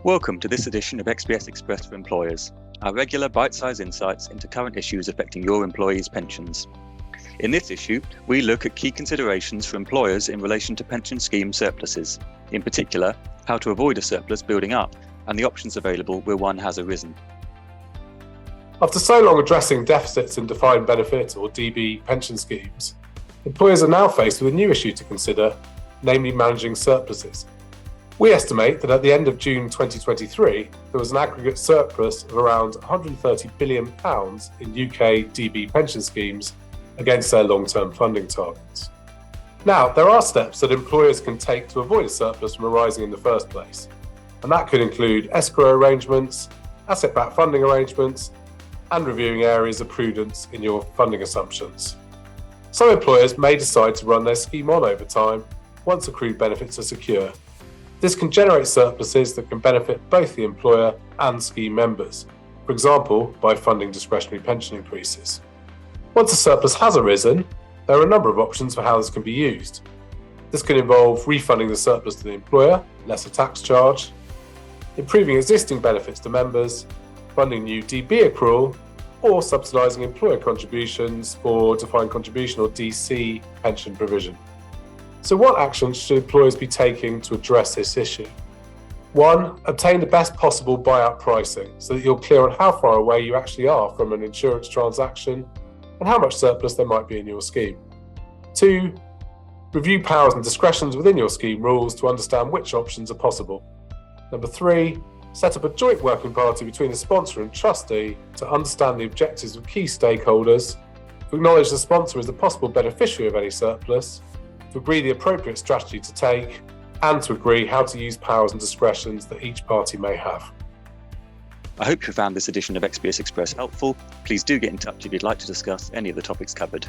Welcome to this edition of XPS Express for Employers, our regular bite-sized insights into current issues affecting your employees' pensions. In this issue, we look at key considerations for employers in relation to pension scheme surpluses, in particular, how to avoid a surplus building up and the options available where one has arisen. After so long addressing deficits in defined benefit or DB pension schemes, employers are now faced with a new issue to consider, namely managing surpluses. We estimate that at the end of June 2023, there was an aggregate surplus of around £130 billion in UK DB pension schemes against their long-term funding targets. Now, there are steps that employers can take to avoid a surplus from arising in the first place, and that could include escrow arrangements, asset-backed funding arrangements, and reviewing areas of prudence in your funding assumptions. Some employers may decide to run their scheme on over time once accrued benefits are secure. This can generate surpluses that can benefit both the employer and scheme members, for example, by funding discretionary pension increases. Once a surplus has arisen, there are a number of options for how this can be used. This can involve refunding the surplus to the employer, less a tax charge, improving existing benefits to members, funding new DB accrual, or subsidising employer contributions for defined contribution or DC pension provision. So what actions should employers be taking to address this issue? 1. Obtain the best possible buyout pricing so that you're clear on how far away you actually are from an insurance transaction and how much surplus there might be in your scheme. 2. Review powers and discretions within your scheme rules to understand which options are possible. 3. Set up a joint working party between the sponsor and trustee to understand the objectives of key stakeholders, to acknowledge the sponsor as the possible beneficiary of any surplus, to agree the appropriate strategy to take, and to agree how to use powers and discretions that each party may have. I hope you found this edition of XPS Express helpful. Please do get in touch if you'd like to discuss any of the topics covered.